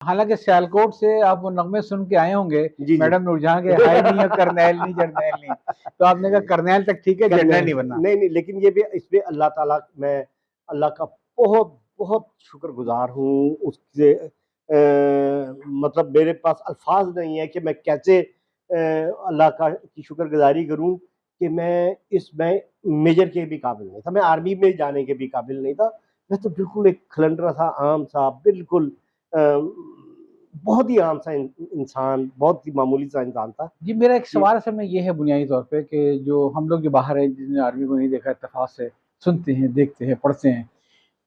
हालांकि सियालकोट से आप वो नगमे सुन के आए होंगे, जी जी। मैडम नूरजहां के, हाय नहीं है करनैल नहीं जर्नैल नहीं, तो आपने कहा करनैल तक ठीक है, करना जर्नैल है नहीं बनना। नहीं नहीं, लेकिन ये भी इसमें अल्लाह ताला, मैं अल्लाह का बहुत बहुत शुक्रगुजार हूँ उससे। मतलब मेरे पास अल्फाज नहीं है कि मैं कैसे अल्लाह का की शुक्रगुजारी करूँ कि मैं इसमें मेजर के भी काबिल नहीं था, मैं आर्मी में जाने के भी काबिल नहीं था। मैं तो बिल्कुल एक खलंडरा सा, आम सा, बिल्कुल बहुत ही आम सा इंसान, बहुत ही मामूली सा इंसान था। जी, मेरा एक कि सवाल असल में ये है बुनियादी तौर पे कि जो हम लोग जो बाहर है, जिसने आर्मी को नहीं देखा, इत्तेफाक से सुनते हैं, देखते हैं, पढ़ते हैं,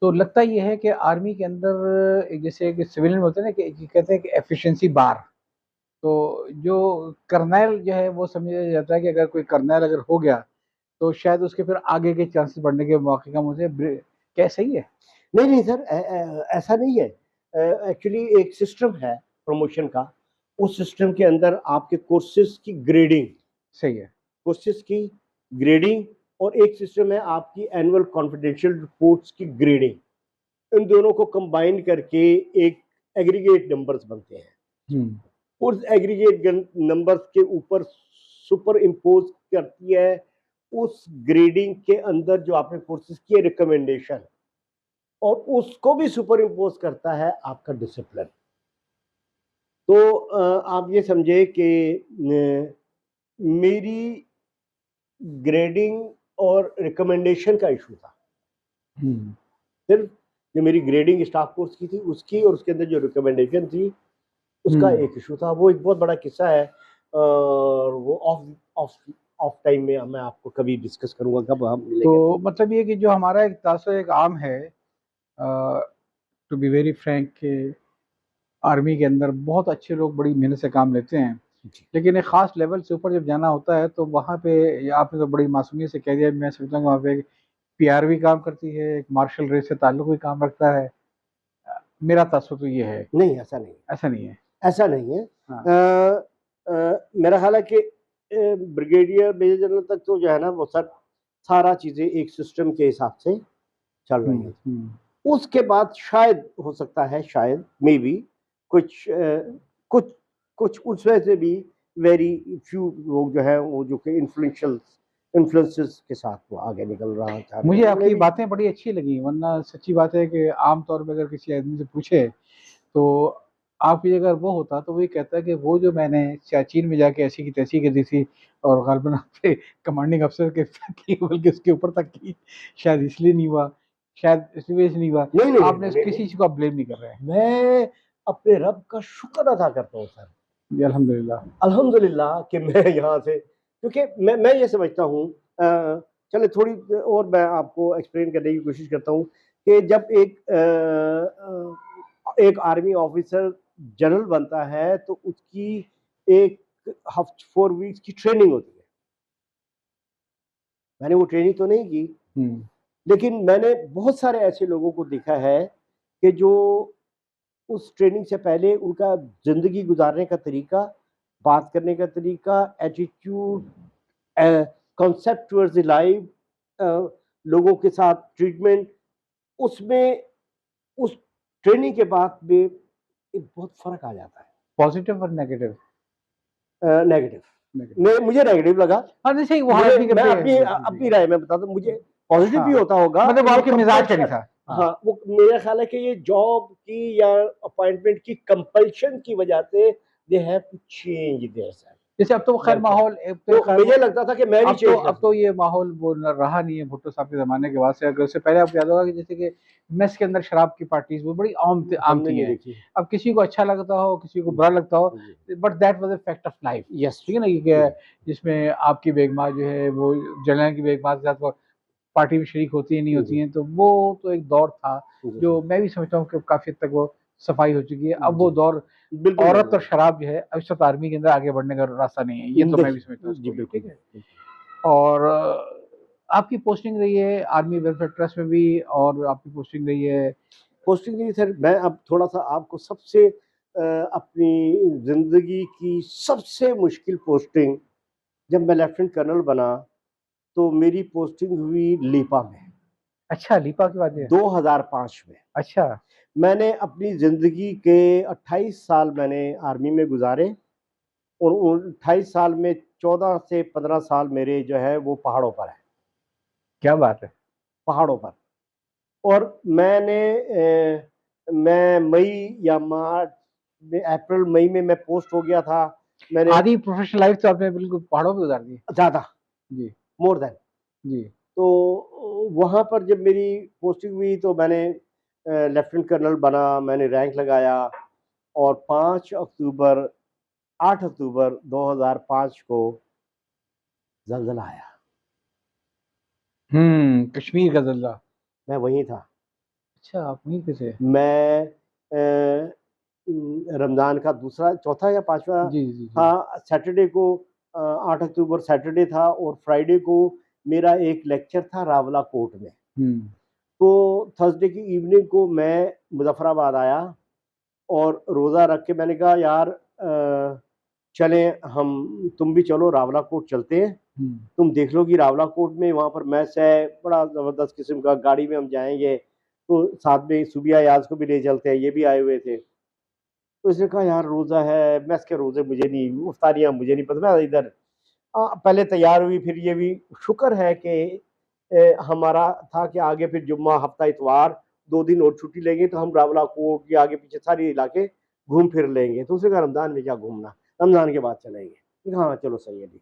तो लगता ये है कि आर्मी के अंदर एक जैसे एक सिविलियन में होते हैं ना कि कहते हैं कि एफिशिएंसी बार, तो जो कर्नैल जो है वो समझा जाता है कि अगर कोई कर्नैल अगर हो गया तो शायद उसके फिर आगे के चांसेस बढ़ने के मौके कम होते हैं। क्या सही है? नहीं नहीं सर, ऐसा नहीं है। एक्चुअली एक सिस्टम है प्रमोशन का, उस सिस्टम के अंदर आपके कोर्सेज की ग्रेडिंग, सही है। कोर्सेज की ग्रेडिंग, और एक सिस्टम है आपकी एनुअल कॉन्फिडेंशियल रिपोर्ट्स की ग्रेडिंग। इन दोनों को कंबाइन करके एक एग्रीगेट नंबर्स बनते हैं। हम्म। उस एग्रीगेट नंबर्स के ऊपर सुपर इम्पोज करती है उस ग्रेडिंग के अंदर जो आपने कोर्सेज किए रिकमेंडेशन, और उसको भी सुपर इम्पोज करता है आपका डिसिप्लिन। तो आप ये समझे कि मेरी ग्रेडिंग और रिकमेंडेशन का इशू था। हम्म। सिर्फ जो मेरी ग्रेडिंग स्टाफ कोर्स की थी उसकी, और उसके अंदर जो रिकमेंडेशन थी उसका हम्म। एक इशू था। वो एक बहुत बड़ा किस्सा है, और वो ऑफ ऑफ ऑफ टाइम में मैं आपको कभी डिस्कस करूंगा, कब हम मिलेंगे तो तो। मतलब ये कि जो हमारा एक तासुर एक आम है, टू बी वेरी फ्रैंक, के आर्मी के अंदर बहुत अच्छे लोग बड़ी मेहनत से काम लेते हैं, जी लेकिन एक खास लेवल से ऊपर जब जाना होता है तो वहाँ पे, आपने तो बड़ी मासूमियत से कह दिया, मैं सोचता हूँ वहाँ पे पीआर भी काम करती है, एक मार्शल रेस से ताल्लुक भी काम रखता है। मेरा तासुर तो ये है। नहीं, ऐसा नहीं, ऐसा नहीं है। ऐसा नहीं है। हाँ। मेरा ख्याल है कि ब्रिगेडियर मेजर जनरल तक तो जो है ना वो सर सारा चीज़ें एक सिस्टम के हिसाब से चल रही हैं। हम्म। उसके बाद शायद हो सकता है, शायद मे बी कुछ कुछ कुछ उस वजह से भी वेरी फ्यू लोग जो है वो जो कि इन्फ्लुएंसेस के साथ वो आगे निकल रहा चाहते हैं, मुझे उन्होंने आपकी भी। बातें बड़ी अच्छी लगी, वरना सच्ची बात है कि आमतौर पर अगर किसी आदमी से पूछे तो आपकी जगह वो होता तो वो ये कहता है कि वो जो मैंने सियाचिन में जाके ऐसी की तैसी कर दी थी, और गालबन आपसे कमांडिंग अफसर के की बल्कि उसके ऊपर तक की, शायद इसलिए नहीं हुआ, शायद इसी वजह से नहीं हुआ। नहीं नहीं नहीं आपने नहीं नहीं, किसी नहीं। चीज को आप ब्लेम नहीं कर रहे हैं। मैं अपने रब का शुक्र अदा करता हूँ सर, जी अल्हम्दुलिल्लाह। अल्हम्दुलिल्लाह कि मैं यहाँ से, क्योंकि मैं ये समझता हूँ, चले थोड़ी और मैं आपको एक्सप्लेन करने की कोशिश करता हूँ कि जब एक आर्मी ऑफिसर जनरल बनता है तो उसकी एक हफ्ते 4 वीक्स की ट्रेनिंग होती है। मैंने वो ट्रेनिंग तो नहीं की, हम्म। लेकिन मैंने बहुत सारे ऐसे लोगों को देखा है कि जो उस ट्रेनिंग से पहले उनका ज़िंदगी गुज़ारने का तरीका, बात करने का तरीका, attitude, concept towards the life, लोगों के साथ ट्रीटमेंट, उसमें उस ट्रेनिंग के बाद में एक बहुत फ़र्क आ जाता है। पॉजिटिव और नेगेटिव? Negative, negative. मैं मुझे नेगेटिव लगा। हाँ नहीं, सही, वो हर मुझे आदमी के मैं अपने, अपनी जी जी। अपनी राय में बताता हूँ, मुझे पॉज़िटिव भी हाँ, होता होगा कि मतलब वो आपके मिजाज का नहीं कंपल्शन, था। हाँ। हाँ, वो मेरा ख़्याल है कि ये जॉब की या अपॉइंटमेंट की कंपल्शन की वजह से they have to change their self, जैसे अब तो खैर वेलकम। माहौल, अब तो तो खैर मुझे लगता था कि मैं नहीं चेंज कर अब तो सकता। ये माहौल वो रहा नहीं है भुट्टो साहब के जमाने के बाद से। अगर उससे पहले आपको याद होगा कि जैसे कि मेस के अंदर शराब की पार्टीज वो बड़ी आम हमने थी नहीं हैं। देखी। अब किसी को अच्छा लगता हो, किसी को बुरा लगता हो, जी, but that was a fact of life. Yes, ठीक है ना, ये क्या है, जिसमें आपकी बेगमां जो है वो जनरल की बेगमां के साथ वो पार्टी में शरीक होती है नहीं होती जी, हैं, तो वो तो एक दौर था जी, जो मैं भी समझता हूँ कि काफी हद तक वो सफाई हो चुकी है। अब जी, वो दौर बिल्कुल नहीं औरत और है। शराब जो है अब इस वक्त आर्मी के अंदर आगे बढ़ने का रास्ता नहीं है, ये तो मैं भी समझता हूँ नहीं, जी, इसको भी। बिल्कुल ठीक है। नहीं। और आपकी पोस्टिंग रही है आर्मी वेलफेयर ट्रस्ट में भी, और आपकी पोस्टिंग रही है। पोस्टिंग नहीं सर, मैं अब थोड़ा-सा आपको सबसे अपनी ज़िंदगी की सबसे मुश्किल पोस्टिंग, जब मैं लेफ्टिनेंट कर्नल बना, तो मेरी पोस्टिंग हुई लीपा में, अच्छा, लीपा की बात है। 2005 में। अच्छा। मैंने अपनी ज़िंदगी के 28 साल मैंने आर्मी में गुज़ारे और उन 28 साल में 14 से 15 साल मेरे जो है वो पहाड़ों पर है, क्या बात है! पहाड़ों पर। और मैं मई या मार्च में, अप्रैल मई में मैं पोस्ट हो गया था। मैंने आधी प्रोफ़ेशनल लाइफ़ तो आपने बिल्कुल पहाड़ों पे गुज़ार दी। ज़्यादा, जी, मोर दैन। जी। तो वहाँ पर जब मेरी पोस्टिंग हुई तो मैंने लेफ्टिनेंट कर्नल बना, मैंने रैंक लगाया और 8 अक्टूबर 2005 को ज़लज़ला आया। कश्मीर का ज़िला। मैं वहीं था। अच्छा, आप वहीं पे थे। मैं रमज़ान का दूसरा, चौथा या 5वां जी, जी, जी। था, सैटरडे को 8 अक्टूबर सैटरडे था और फ्राइडे को मेरा एक लेक्चर था रावलाकोट में। हुँ, तो थर्सडे की इवनिंग को मैं मुज़फ़्फ़राबाद आया और रोज़ा रख के मैंने कहा यार चलें हम, तुम भी चलो रावलाकोट चलते हैं। हुँ। तुम देख लो कि रावलाकोट में वहाँ पर मैस है, बड़ा ज़बरदस्त किस्म का, गाड़ी में हम जाएँगे। तो साथ में सुबिया याज़ को भी ले चलते हैं, ये भी आए हुए थे। तो इसने कहा यार रोज़ा है, मैस के रोज़े मुझे नहीं, इफ्तारियाँ मुझे नहीं पता, मैं इधर पहले तैयार हुई, फिर ये भी शुक्र है कि हमारा था कि आगे फिर जुम्मा, हफ्ता, इतवार 2 दिन और छुट्टी लेंगे तो हम रावलाकोट के आगे पीछे सारे इलाके घूम फिर लेंगे। तो उसने कहा रमज़ान में क्या घूमना, रमज़ान के बाद चलेंगे। मैंने कहा हाँ, चलो सही है जी।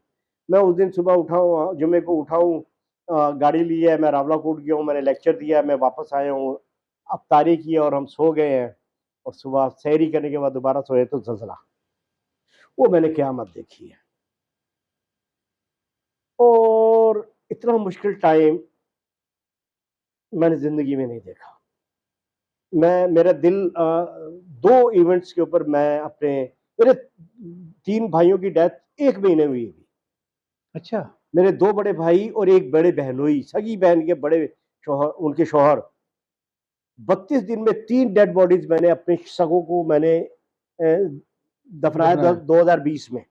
मैं उस दिन सुबह उठा हूँ, जुम्मे को उठा हूँ, गाड़ी ली है, मैं रावलाकोट गया हूँ, मैंने लेक्चर दिया, मैं वापस आया हूँ, अफ्तारी की और हम सो गए हैं और सुबह सहरी करने के बाद दोबारा सोए तो ज़लज़ला। वो मैंने क़यामत देखी है और इतना मुश्किल टाइम मैंने ज़िंदगी में नहीं देखा। मेरा दिल 2 इवेंट्स के ऊपर मैं अपने, मेरे 3 भाइयों की डेथ 1 महीने में हुई थी। अच्छा। मेरे 2 बड़े भाई और 1 बड़े बहनोई, सगी बहन के बड़े शौहर, उनके शौहर 32 दिन में 3 डेड बॉडीज़ मैंने अपने सगों को मैंने दफनाया द दफनाया। 2020 में।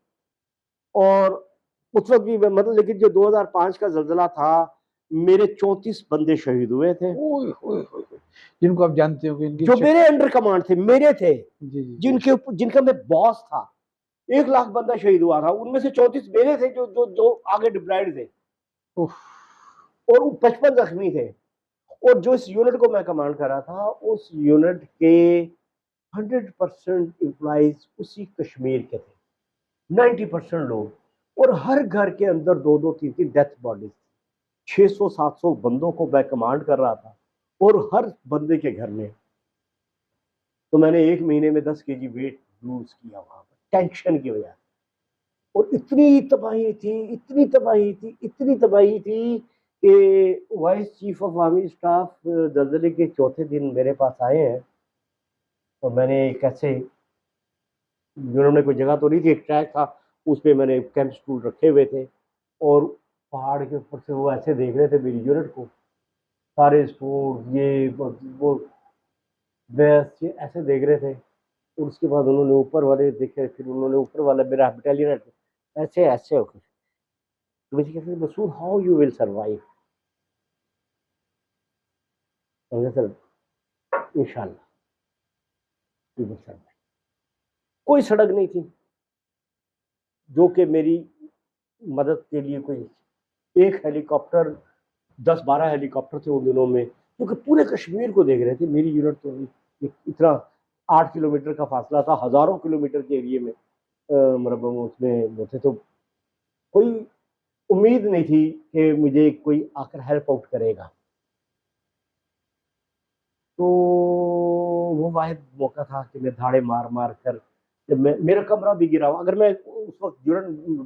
और उस वक़्त भी मैं, मतलब, लेकिन जो 2005 का ज़लज़ला था, मेरे 34 बंदे शहीद हुए थे। ओए होए होए होए! जिनको आप जानते होंगे इनकी जो शक। मेरे अंडर कमांड थे, मेरे थे, जी, जी, जी। जिनके ऊपर, जिनका मैं बॉस था। 1 लाख बंदा शहीद हुआ था, उनमें से 34 मेरे थे जो आगे डिप्लॉयड थे उफ़! और वो 55 ज़ख्मी थे। और जो इस यूनिट को मैं कमांड कर रहा था, उस यूनिट के 100% एम्प्लॉइज़ उसी कश्मीर के थे, 90% लोग, और हर घर के अंदर 2-2, 3-3 डेथ बॉडीज़, 600-700 बंदों को मैं कमांड कर रहा था और हर बंदे के घर में। तो मैंने 1 महीने में 10 केजी वेट लूज़ किया वहाँ पर, टेंशन की वजह से। और इतनी तबाही थी, इतनी तबाही थी, इतनी तबाही थी कि vice chief of army staff ज़लज़ले के चौथे दिन मेरे पास आए हैं और मैंने कैसे, उन्होंने कोई जगह तो नहीं थी, एक ट्रैक था, उस पे मैंने कैंप स्टूल रखे हुए थे और पहाड़ के ऊपर से वो ऐसे देख रहे थे मेरी यूनिट को, सारे स्टूल ये वो बेस ये ऐसे देख रहे थे। और उसके बाद उन्होंने ऊपर वाले देखे, फिर उन्होंने ऊपर वाला मेरा बटालियन ऐसे ऐसे होकर तो मुझे कहते थे, Masood how you will survive. मैंने कहा सर इंशाल्लाह वी विल सर्वाइव। कोई सड़क नहीं थी जो कि मेरी मदद के लिए, कोई एक हेलीकॉप्टर, 10-12 हेलीकॉप्टर थे उन दिनों में, क्योंकि पूरे कश्मीर को देख रहे थे। मेरी यूनिट तो इतना 8 किलोमीटर का फासला था, हज़ारों किलोमीटर के एरिए में मरबा में उसमें वो थे, तो कोई उम्मीद नहीं थी कि मुझे कोई आकर हेल्प आउट करेगा। तो वो वाहिद मौका था कि मैं धाड़े मार-मार कर, जब मैं, मेरा कमरा भी गिरा हुआ, अगर मैं उस वक़्त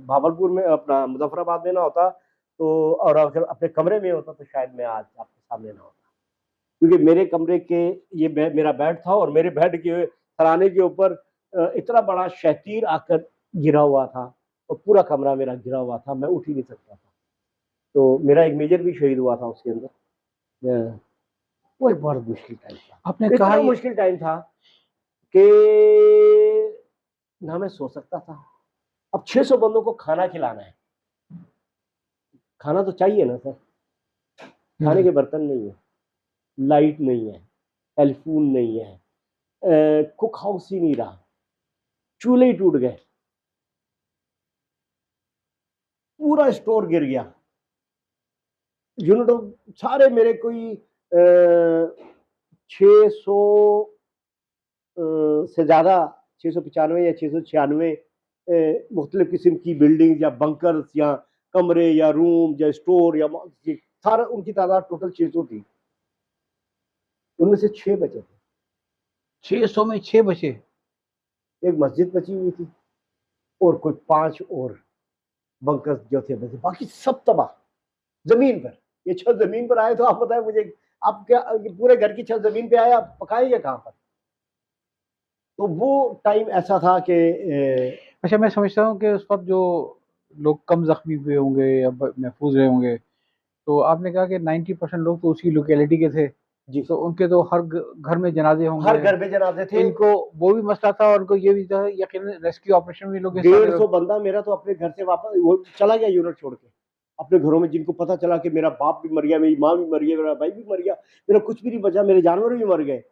भागलपुर में, अपना मुज़फ़्फ़राबाद में ना होता तो, और अगर अपने कमरे में होता तो शायद मैं आज आपके सामने ना होता। क्योंकि मेरे कमरे के, ये मेरा बेड था और मेरे बेड के सराहने के ऊपर इतना बड़ा शहतीर आकर गिरा हुआ था और पूरा कमरा मेरा गिरा हुआ था, मैं उठ ही नहीं सकता था। तो मेरा एक मेजर भी शहीद हुआ था उसके अंदर। अ, वो एक बहुत मुश्किल टाइम था। आपने कहा इतना ये। मुश्किल टाइम था कि ना मैं सो सकता था। अब 600 बंदों को खाना खिलाना है, खाना तो चाहिए ना सर, खाने हुँ, के बर्तन नहीं है, लाइट नहीं है, टेलीफ़ोन नहीं है, कुक हाउस ही नहीं रहा, चूल्हे ही टूट गए, पूरा स्टोर गिर गया। यूनिटों सारे मेरे कोई 600 से ज़्यादा, 695 या 696 मुख्तलिफ किस्म की बिल्डिंग या बंकर्स या कमरे या रूम या स्टोर या सारा, उनकी तादाद टोटल 600 थी। उनमें से 6 बचे थे। 600 में 6 बचे। एक मस्जिद बची हुई थी और कोई 5 और बंकर्स जो थे बचे, बाकी सब तबाह जमीन पर। ये छत जमीन पर आए तो आप बताएं मुझे, आप क्या पूरे घर की छत जमीन पे आए, आप पकाएंगे कहाँ पर? तो वो टाइम ऐसा था कि अच्छा, मैं समझता हूँ कि उस वक्त जो लोग कम जख्मी हुए होंगे या महफूज रहे होंगे, तो आपने कहा कि 90% लोग तो उसी लोकेलिटी के थे, जी तो उनके तो हर घर में जनाजे हर होंगे, घर में जनाजे थे। इनको वो भी मसला था और उनको ये भी था, यकीन रेस्क्यू ऑपरेशन में लोग 150 बंदा मेरा तो अपने घर से वापस वो चला गया यूनिट छोड़ के अपने घरों में, जिनको पता चला कि मेरा बाप भी मर गया, मेरी माँ भी मर गई, मेरा भाई भी मर गया, मेरा कुछ भी नहीं बचा, मेरे जानवर भी मर गए,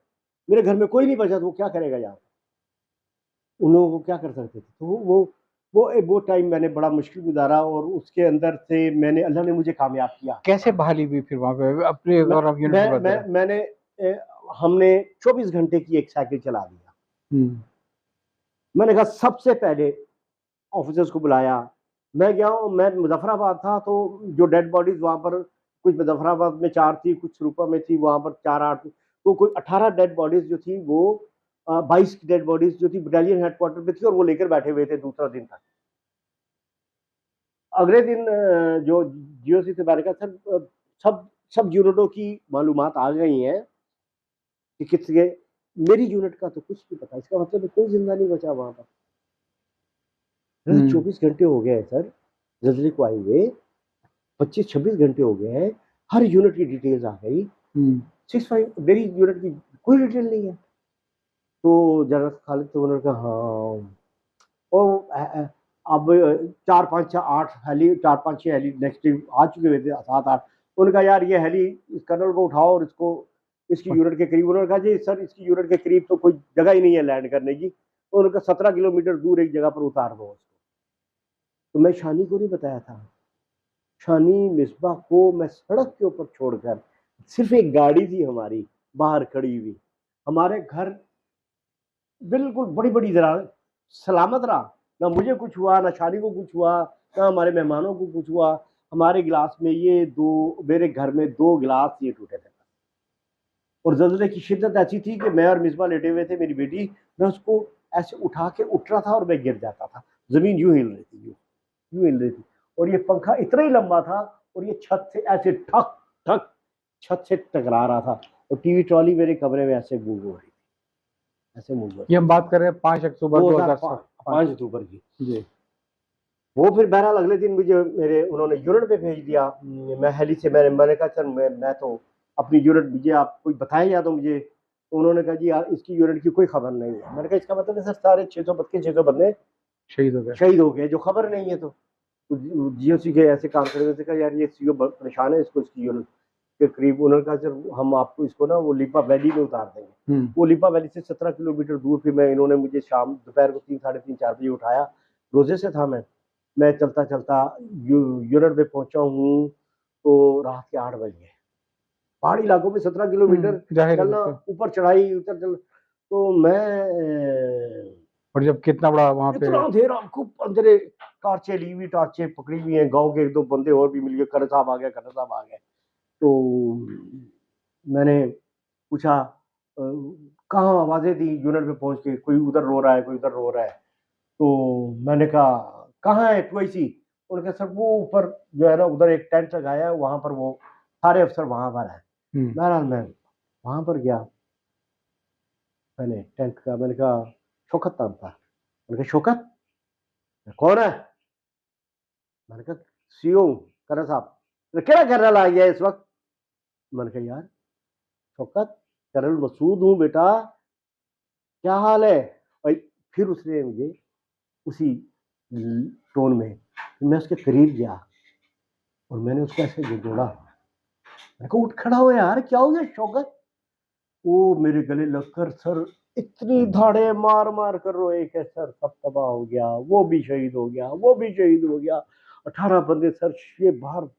मेरे घर में कोई नहीं बचा, तो वो क्या करेगा यहाँ? उन लोगों को क्या कर सकते थे? तो वो टाइम मैंने बड़ा मुश्किल गुजारा और उसके अंदर से मैंने, अल्लाह ने मुझे कामयाब किया। कैसे बहाली हुई फिर वहाँ पे अपने, अगर आप यूनिट की बात करें? मैंने हमने 24 घंटे की एक साइकिल चला दिया। मैंने कहा सबसे पहले ऑफिसर्स को बुलाया, मैं गया हूँ, मैं मुजफ्फराबाद था, तो जो डेड बॉडीज वहाँ पर कुछ मुजफ्फराबाद में 4 थी, कुछ सुरूपा में थी, वहाँ पर 4-8 तो कोई 18 डेड बॉडीज जो थी वो 22 डेड बॉडीज जो थी बटालियन हेडक्वार्टर पे थी और वो लेकर बैठे हुए थे दूसरा दिन तक। अगले दिन जो जीओसी से मैंने कहा सर सब सब यूनिटों की मालूमात आ गई हैं कि किसके, मेरी यूनिट का तो कुछ नहीं पता, इसका मतलब कोई जिंदा नहीं बचा वहां पर। 24 घंटे हो गए हैं सर जजरी को आए हुए, 25-26 घंटे हो गए हैं, हर यूनिट की डिटेल्स आ गई, 6-5 मेरी यूनिट की कोई डिटेल नहीं है। तो जनरल खालिद तो उन्होंने कहा हाँ, और अब 4-5-6-8 हेली, 4-5-6 हेली नेक्स्ट डे आ चुके हुए थे, 7-8। उन्होंने कहा यार ये हेली इस कर्नल को उठाओ और इसको इसकी यूनिट के करीब, उन्होंने कहा जी सर इसकी यूनिट के करीब तो कोई जगह ही नहीं है लैंड करने की, तो उन्होंने कहा 17 किलोमीटर दूर एक जगह पर उतार दो उसको। तो मैं शानी को नहीं बताया था, शानी मिसबा को मैं सड़क के ऊपर छोड़कर, सिर्फ एक गाड़ी थी हमारी बाहर खड़ी हुई, हमारे घर बिल्कुल बड़ी बड़ी जरा सलामत रहा, ना मुझे कुछ हुआ, ना शानी को कुछ हुआ, ना हमारे मेहमानों को कुछ हुआ। हमारे गिलास में ये दो, मेरे घर में 2 गिलास ये टूटे थे और जल्जले की शिद्दत ऐसी थी कि मैं और मिसबा लेटे हुए थे, मेरी बेटी, मैं उसको ऐसे उठा के उठ रहा था और मैं गिर जाता था, जमीन यूं हिल रही थी, यूं हिल रही थी, और ये पंखा इतना ही लंबा था और ये छत से ऐसे ठक ठक छत से टकरा रहा था और टीवी ट्रॉली मेरे कमरे में ऐसे मूव हो रही थी, ऐसे मूव हो रही। ये हम बात कर रहे हैं 5 अक्टूबर 2007, 5 अक्टूबर की जी। वो फिर बहरहाल अगले दिन मुझे मेरे उन्होंने यूनिट पे भेज दिया। मैं हेली से मैंने कहा सर मैं तो अपनी यूनिट, मुझे आप कोई बताएं या तो मुझे। तो उन्होंने कहा जी इसकी यूनिट की कोई खबर नहीं है। मैंने कहा इसका मतलब है सर सारे 600 बंदे शहीद हो गए जो खबर नहीं है। तो जीओसी के ऐसे काम कर रहे थे, कहा यार ये सीओ परेशान है, इसको इसकी यूनिट के करीब। उन्होंने कहा सर हम आपको इसको ना वो लिपा वैली में उतार देंगे। वो लिपा वैली से 17 किलोमीटर दूर, फिर मैं इन्होंने मुझे शाम दोपहर को 3, साढ़े 3, 4 बजे उठाया, रोजे से था मैं चलता चलता यूनिट पे पहुंचा हूँ तो रात के 8 बज गए। पहाड़ी इलाकों में 17 किलोमीटर चलना, ऊपर चढ़ाई उतर चल, तो मैं और जब कितना बड़ा वहाँ पे इतना अंधेरा, खूब अंधेरे, टार्चे ली हुई, टार्चे पकड़ी हुई हैं, गांव के 1-2 बंदे और भी मिल गए, खर साहब आ गए, खर साहब आ गए। तो मैंने पूछा कहाँ आवाजें दी, यूनिट पे पहुंच के कोई उधर रो रहा है, कोई उधर रो रहा है। तो मैंने कहा कहाँ है टूआईसी? उन्होंने कहा सर वो ऊपर जो है ना उधर एक टेंट लगाया है, वहां पर वो सारे अफसर वहां पर है। बहरहाल मैं वहां पर गया, मैंने टेंट का, मैंने कहा शौकत नाम था, मैंने कहा शौकत कौन है? मैंने कहा सीओ करण साहब। क्या कर्नल आ गया इस वक्त? मैंने कहा यार शौकत कर्नल मसूद हूँ बेटा, क्या हाल है? और फिर उसने मुझे उसी टोन में, मैं उसके करीब गया और मैंने उसको ऐसे जोड़ा, मैंने कहा उठ खड़ा हो यार, क्या हो गया शौकत? वो मेरे गले लगकर सर इतनी धाड़े मार मार कर रोए कि सर सब तबाह हो गया, वो भी शहीद हो गया, वो भी शहीद हो गया। 18 बंदे सर ये बाहर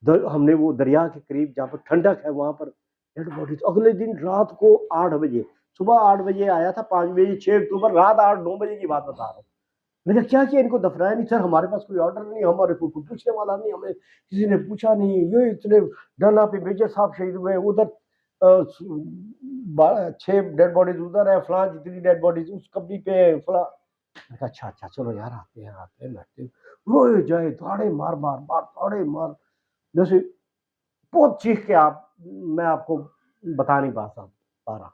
हमने वो दरिया के करीब जहाँ पर ठंडक है वहां पर डेड बॉडीज। अगले दिन रात को 8 बजे, सुबह 8 बजे आया था, 5 बजे 6 अक्टूबर रात 8-9 बजे की बात बता रहा हूँ। मैंने कहा क्या किया, इनको दफनाया नहीं? सर हमारे पास कोई ऑर्डर नहीं, हमारे को कोई पूछने वाला नहीं, हमें किसी ने पूछा नहीं। ये इतने डरना पे मेजर साहब शहीद हुए, उधर 6 डेड बॉडीज उधर है, फलां जितनी डेड बॉडीज उस कब्री पे है, फलां। मैंने कहा अच्छा अच्छा चलो यार आते हैं बैठते हैं। रोए जाए धाड़े मार मार मार धाड़े मार, जैसे बहुत चीख के आप मैं आपको बता नहीं पा रहा।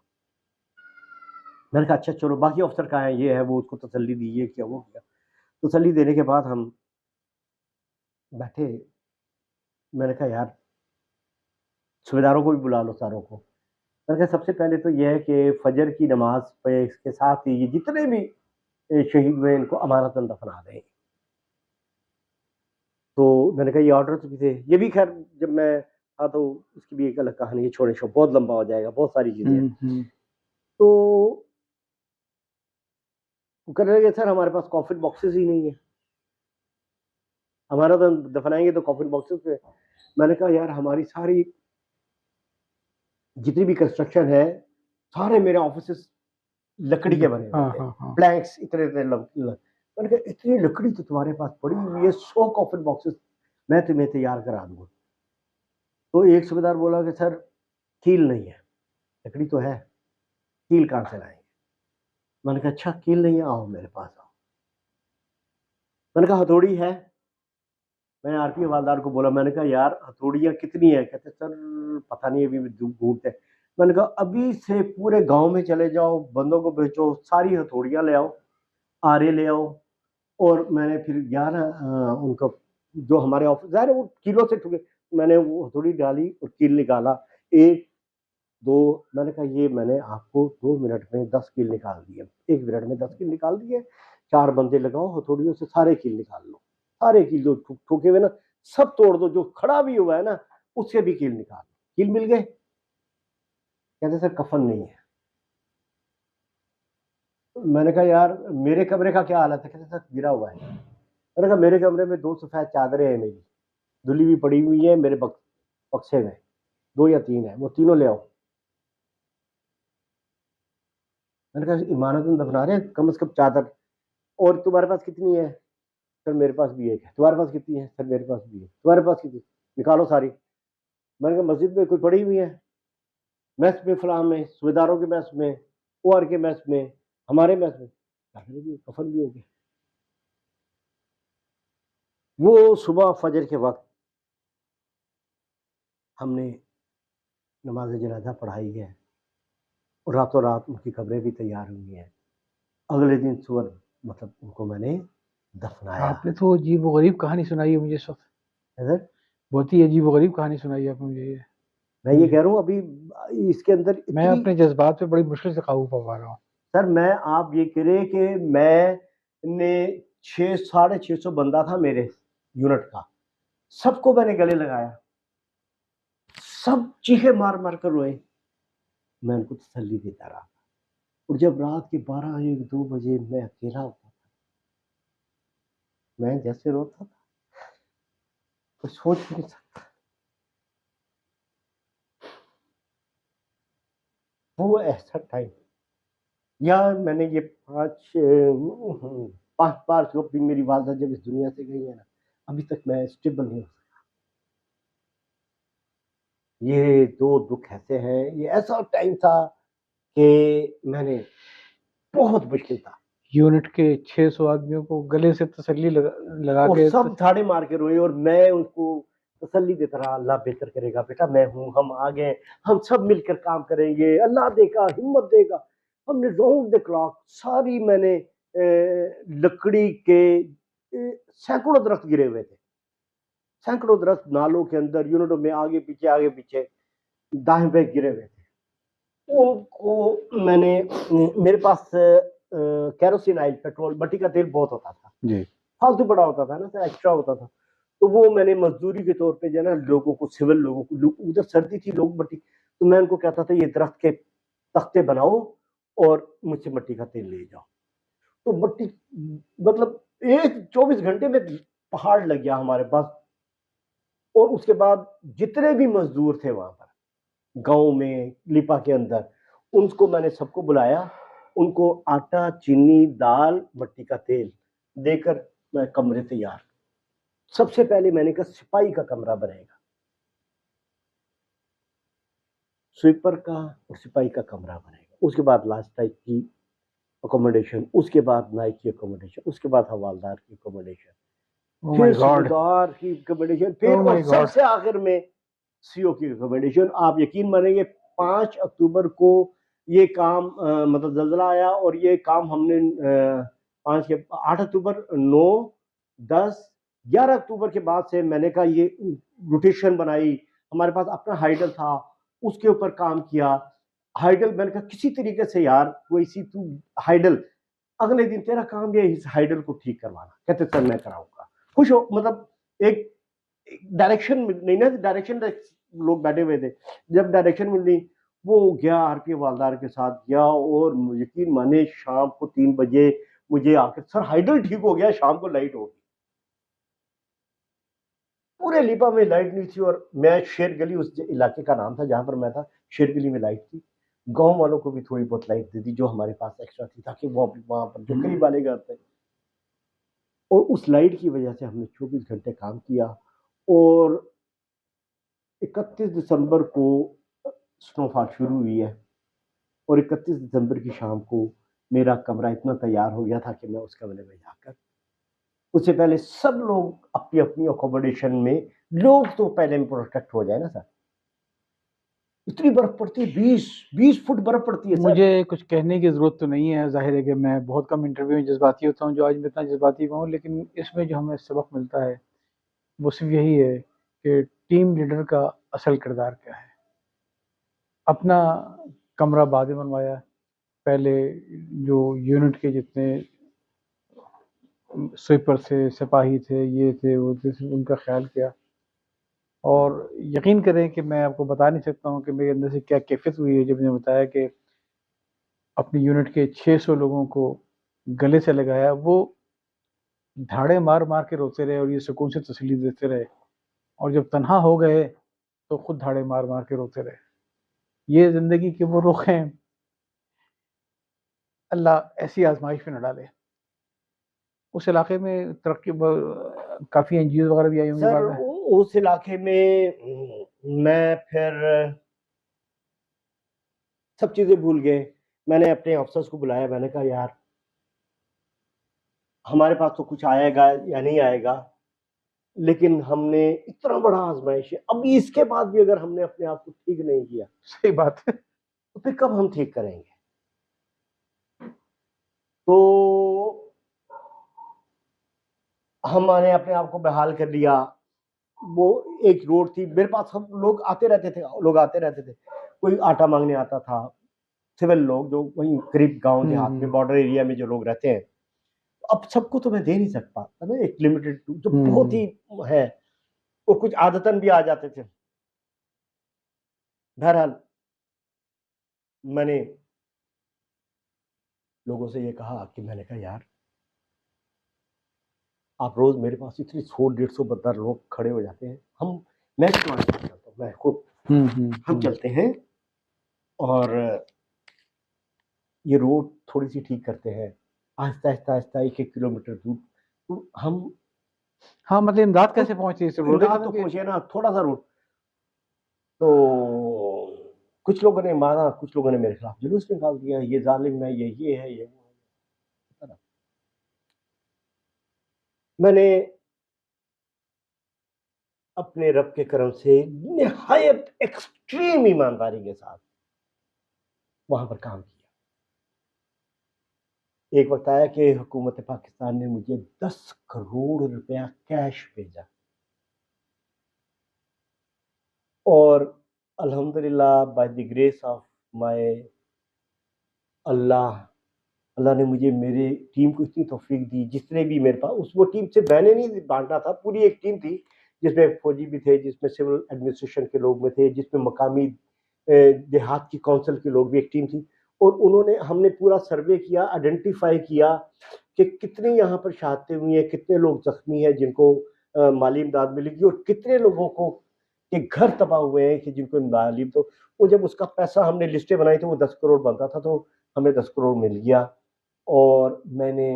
मैंने कहा अच्छा चलो बाकी अफसर कहाँ है, ये है वो, उसको तसल्ली दी, ये किया वो किया। तसल्ली देने के बाद हम बैठे। मैंने कहा यार सूबेदारों को भी बुला लो सारों को। मैंने कहा सबसे पहले तो यह है कि फजर की नमाज पे इसके साथ ही ये जितने भी शहीद हुए इनको अमानतन दफना दें। तो मैंने कहा ये ऑर्डर तो भी थे, ये भी खैर जब मैं था तो उसकी भी एक अलग कहानी है, छोड़े शो बहुत लंबा हो जाएगा, बहुत सारी चीजें हैं। तो कहने लगे सर हमारे पास कॉफिन बॉक्सेस ही नहीं है, हमारा तो दफनाएंगे तो कॉफिन बॉक्सेस पे। मैंने कहा यार हमारी सारी जितनी भी कंस्ट्रक्शन है सारे मेरे ऑफिस लकड़ी के बने हुए थे, प्लैंक्स इतने इतने मैंने कहा इतनी लकड़ी तो तुम्हारे पास पड़ी हुई है, 100 कॉफिन बॉक्सेस मैं तुम्हें तैयार करा दूंगा। तो एक सूबेदार बोला कि सर कील नहीं है, लकड़ी तो है, कील कहाँ से लाएंगे? मैंने कहा अच्छा कील नहीं है, आओ मेरे पास आओ। मैंने कहा हथौड़ी है? मैंने आरपी हवालदार को बोला, मैंने कहा यार हथौड़ियाँ कितनी है? कहते सर पता नहीं अभी ढूंढते। मैंने कहा अभी से पूरे गांव में चले जाओ, बंदों को भेजो, सारी हथौड़ियाँ ले आओ, आरे ले आओ। और मैंने फिर गया ना उनको जो हमारे ऑफिस है वो किलो से ठुके, मैंने वो हथौड़ी डाली और कील निकाला, 1 2। मैंने कहा ये मैंने आपको 2 मिनट में 10 कील निकाल दिए, 1 मिनट में 10 कील निकाल दिए। 4 बंदे लगाओ हथौड़ियों से सारे कील निकाल लो, सारे कील जो ठोके हुए ना सब तोड़ दो, जो खड़ा भी हुआ है ना उससे भी कील निकाल। कील मिल गए? कहते सर कफन नहीं है। मैंने कहा यार मेरे कमरे का क्या हालत है? कहते सर गिरा हुआ है। मैंने कहा मेरे कमरे में 2 सफेद चादरें हैं मेरी, धुली हुई पड़ी हुई है मेरे बक्से में, 2 या 3 है, वो तीनों ले आओ। मैंने कहा इमारत में दफना रहे हैं, कम से कम चादर। और तुम्हारे पास कितनी है? सर मेरे पास भी एक है। तुम्हारे पास कितनी है? सर मेरे पास भी है। तुम्हारे पास कितनी? निकालो सारी। मैंने कहा मस्जिद में कोई पड़ी हुई है? मैस में, फलां में, सूबेदारों के मैस में, ओआर के मैस में, हमारे मैस में, कफन भी हो गया। वो सुबह फजर के वक्त हमने नमाज जनाजा पढ़ाई है और रातों रात उनकी कब्रें भी तैयार हुई हैं। अगले दिन सुबह मतलब उनको मैंने दफनाया। आपने तो अजीब व गरीब कहानी सुनाई है मुझे इस वक्त, सर बहुत ही अजीब व गरीब कहानी सुनाई है आपने मुझे ये। मैं ये कह रहा हूँ अभी इसके अंदर मैं इतनी अपने जज्बात पे बड़ी मुश्किल से काबू पा रहा हूँ। सर मैं आप ये करें कि मैंने 600-650 बंदा था मेरे यूनिट का, सबको मैंने गले लगाया, सब चीखे मार मार कर रोए। मैं उनको तसल्ली देता रहा। और जब रात के 12-1-2 बजे मैं अकेला होता था, मैं जैसे रोता था तो सोच नहीं सकता। वो ऐसा टाइम यार मैंने ये 5 बार जो भी मेरी वालदा जब इस दुनिया से गई है ना, अभी तक मैं स्टेबल नहीं हूँ। ये 2 दुख ऐसे हैं, ये ऐसा टाइम था कि मैंने बहुत मुश्किल था। यूनिट के 600 आदमियों को गले से तसल्ली लगा और के सब ठाड़े मार के रोए और मैं उनको तसल्ली देता रहा, अल्लाह बेहतर करेगा बेटा, मैं हूँ, हम आ गए, हम सब मिलकर काम करेंगे, अल्लाह देगा, हिम्मत देगा। हमने राउंड द क्लॉक सारी मैंने लकड़ी के सैकड़ों दरख्त गिरे हुए थे, सैकड़ों दरख्त नालों के अंदर यूनिटों में आगे पीछे दाएं बाएं गिरे हुए थे। उनको मैंने मेरे पास केरोसिन ऑयल पेट्रोल मट्टी का तेल बहुत होता था जी, फालतू बड़ा होता था ना, एक्स्ट्रा होता था। तो वो मैंने मजदूरी के तौर पे जो है ना लोगों को, सिविल लोगों को, उधर सर्दी थी लोग बटी, तो मैं उनको कहता था ये दरख्त के तख्ते बनाओ और मुझसे मिट्टी का तेल ले जाओ। तो मिट्टी मतलब एक 24 घंटे में पहाड़ लग गया हमारे पास। और उसके बाद जितने भी मजदूर थे वहां पर गांव में लिपा के अंदर, उनको मैंने सबको बुलाया, उनको आटा, चीनी, दाल, मिट्टी का तेल देकर मैं कमरे तैयार। सबसे पहले मैंने कहा सिपाही का कमरा बनेगा, स्वीपर का और सिपाही का कमरा बनेगा। उसके बाद लास्टाई की अकोमोडेशन, उसके बाद नाई की अकोमोडेशन, उसके बाद हवालदार की अकोमोडेशन, ओ माय फिर गॉड, सूबेदार की अकोमोडेशन, ओ फिर और माय गॉड। सबसे आखिर में सीओ की अकोमोडेशन। आप यकीन मानेंगे 5 अक्टूबर को ये काम मतलब जल्जला आया और ये काम हमने 8 अक्टूबर, 9, 10, 11 अक्टूबर के बाद से मैंने कहा ये रोटेशन बनाई। हमारे पास अपना हाइडल था, उसके ऊपर काम किया। हाइडल मैंने कहा किसी तरीके से यार कोई सी तू हाइडल, अगले दिन तेरा काम ये इस हाइडल को ठीक करवाना। कहते सर मैं कराऊंगा। खुश हो मतलब एक डायरेक्शन नहीं ना, डायरेक्शन लोग बैठे हुए थे, जब डायरेक्शन मिल गई वो गया आरपी हवालदार के साथ गया। और यकीन माने शाम को 3 बजे मुझे आकर सर हाइडल ठीक हो गया, शाम को लाइट हो गई। पूरे लिपा में लाइट नहीं थी और मैं शेर गली, उस इलाके का नाम था जहां पर मैं था, शेर गली में लाइट थी। गांव वालों को भी थोड़ी बहुत लाइट दे दी जो हमारे पास एक्स्ट्रा थी, ताकि वो वहां पर जो करीब वाले घर थे। और उस लाइट की वजह से हमने 24 घंटे काम किया। और 31 दिसंबर को स्नोफॉल शुरू हुई है और 31 दिसंबर की शाम को मेरा कमरा इतना तैयार हो गया था कि मैं उस कमरे में जाकर, उससे पहले सब लोग अपनी अपनी अकोमोडेशन में, लोग तो पहले में प्रोटेक्ट हो जाए ना सर। इतनी बर्फ पड़ती है, 20 फुट बर्फ पड़ती है सर। मुझे कुछ कहने की ज़रूरत तो नहीं है, ज़ाहिर है कि मैं बहुत कम इंटरव्यू में जज्बाती होता हूँ, जो आज मैं इतना जज्बाती हुआ हूँ, लेकिन इसमें जो हमें सबक मिलता है वो सिर्फ यही है कि टीम लीडर का असल किरदार क्या है। अपना कमरा बाद में बनवाया, पहले जो यूनिट के जितने स्वीपर थे, सिपाही थे, ये थे, वो थे, सिर्फ उनका ख्याल किया। और यकीन करें कि मैं आपको बता नहीं सकता हूँ कि मेरे अंदर से क्या कैफियत हुई है जब मैंने बताया कि अपनी यूनिट के 600 लोगों को गले से लगाया। वो धाड़े मार मार के रोते रहे और ये सुकून से तसल्ली देते रहे, और जब तन्हा हो गए तो खुद धाड़े मार मार के रोते रहे। ये ज़िंदगी के वो रुख हैं, अल्लाह ऐसी आजमाइश में न डाले। उस इलाके में तरक्की काफ़ी एनजीओ वगैरह भी आई होंगी सर बाद में। उस इलाके में मैं फिर सब चीजें भूल गए। मैंने अपने अफसर्स को बुलाया, मैंने कहा यार हमारे पास तो कुछ आएगा या नहीं आएगा, लेकिन हमने इतना बड़ा आजमाइश है, अभी इसके बाद भी अगर हमने अपने आप को ठीक नहीं किया सही बात है। तो फिर कब हम ठीक करेंगे। तो हमने अपने आप को बहाल कर लिया। वो एक रोड थी मेरे पास, हम लोग आते रहते थे, कोई आटा मांगने आता था, सिविल लोग जो वहीं करीब गांव देहात में बॉर्डर एरिया में जो लोग रहते हैं। अब सबको तो मैं दे नहीं सकता है ना, एक लिमिटेड जो बहुत ही है, और कुछ आदतन भी आ जाते थे। बहरहाल मैंने लोगों से ये कहा कि मैंने कहा यार आप रोज मेरे पास इतनी 100-150 बंदा लोग खड़े हो जाते हैं, हम मैं भी तुम्हारे साथ चलता हूँ, मैं खुद हम चलते हैं और ये रोड थोड़ी सी ठीक करते हैं, आहिस्ता आहिस्ता आहिस्ता 1-1 किलोमीटर दूर। तो हम हाँ, मतलब इमदाद कैसे पहुंची, इस रोड इमदाद तो पहुंचे ना, थोड़ा सा रोड। तो कुछ लोगों ने माना, कुछ लोगों ने मेरे खिलाफ जुलूस निकाल दिया, ये जालिम है, ये है, ये वो है। मैंने अपने रब के करम से निहायत एक्सट्रीम ईमानदारी के साथ वहां पर काम किया। एक वक्त आया कि हुकूमत पाकिस्तान ने मुझे 10 करोड़ रुपया कैश भेजा, और अल्हम्दुलिल्लाह by the grace of my Allah, अल्लाह ने मुझे मेरे टीम को इतनी तौफीक दी। जितने भी मेरे पास उस वो टीम से मैंने नहीं बांटना था, पूरी एक टीम थी जिसमें फौजी भी थे, जिसमें सिविल एडमिनिस्ट्रेशन के लोग में थे, जिसमें मकामी देहात की काउंसिल के लोग भी एक टीम थी और उन्होंने हमने पूरा सर्वे किया, आइडेंटिफाई किया कि कितनी यहाँ पर शहादतें हुई हैं, कितने लोग जख्मी हैं जिनको माली इमदाद मिलेगी और कितने लोगों को के घर तबाह हुए हैं कि जिनको माली। तो वो जब उसका पैसा हमने लिस्टें बनाई तो वो 10 करोड़ बनता था, तो हमें 10 करोड़ मिल गया और मैंने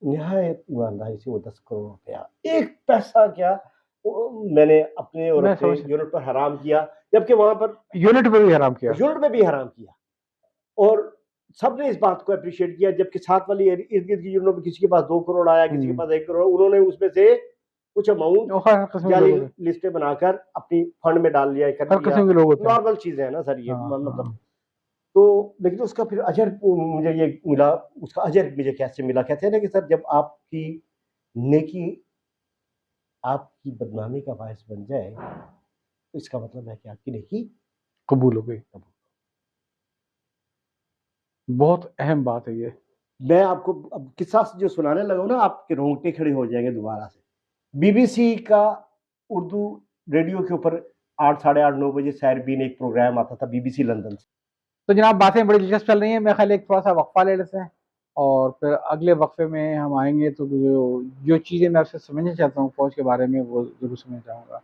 निहायत ईमानदारी से वो 10 करोड़ रुपया, एक पैसा क्या, मैंने अपने और मैं अपने समझ सकता यूनिट पर हराम किया, जबकि वहां पर हूँ। यूनिट पे भी हराम किया। यूनिट में भी हराम किया और सबने इस बात को अप्रिशिएट किया। जबकि साथ वाली इर्द गिर्द की यूनिट में किसी के पास 2 करोड़ आया, किसी के पास 1 करोड़, उन्होंने उसमें से कुछ अमाउंट वो हर किस्म के जाली लोग होते लिस्टें बनाकर अपनी फंड में डाल लिया, कर हर लिया। किस्म के लोग होते हैं। नॉर्मल चीजें हैं ना सर ये, हाँ, मतलब। हाँ। तो लेकिन उसका फिर अजर मुझे ये मिला, उसका अजर मुझे कैसे मिला, कहते हैं ना कि सर जब आपकी नेकी आपकी बदनामी का बायस बन जाए तो इसका मतलब है कि आपकी नेकी कबूल हो गई। बहुत अहम बात है ये। मैं आपको अब किस्सा जो सुनाने लगा हूं ना, आपके रोंगटे खड़े हो जाएंगे दोबारा से। बीबीसी का उर्दू रेडियो के ऊपर 8, साढ़े 8, 9 बजे सैरबीन एक प्रोग्राम आता था बीबीसी लंदन से। तो जनाब बातें बड़ी दिलचस्प चल रही हैं, मैं ख्याल एक थोड़ा सा वक्फा ले लेते हैं और फिर अगले वक्फे में हम आएंगे तो जो चीज़ें मैं आपसे समझना चाहता हूँ फौज के बारे में वो ज़रूर समझना चाहूँगा।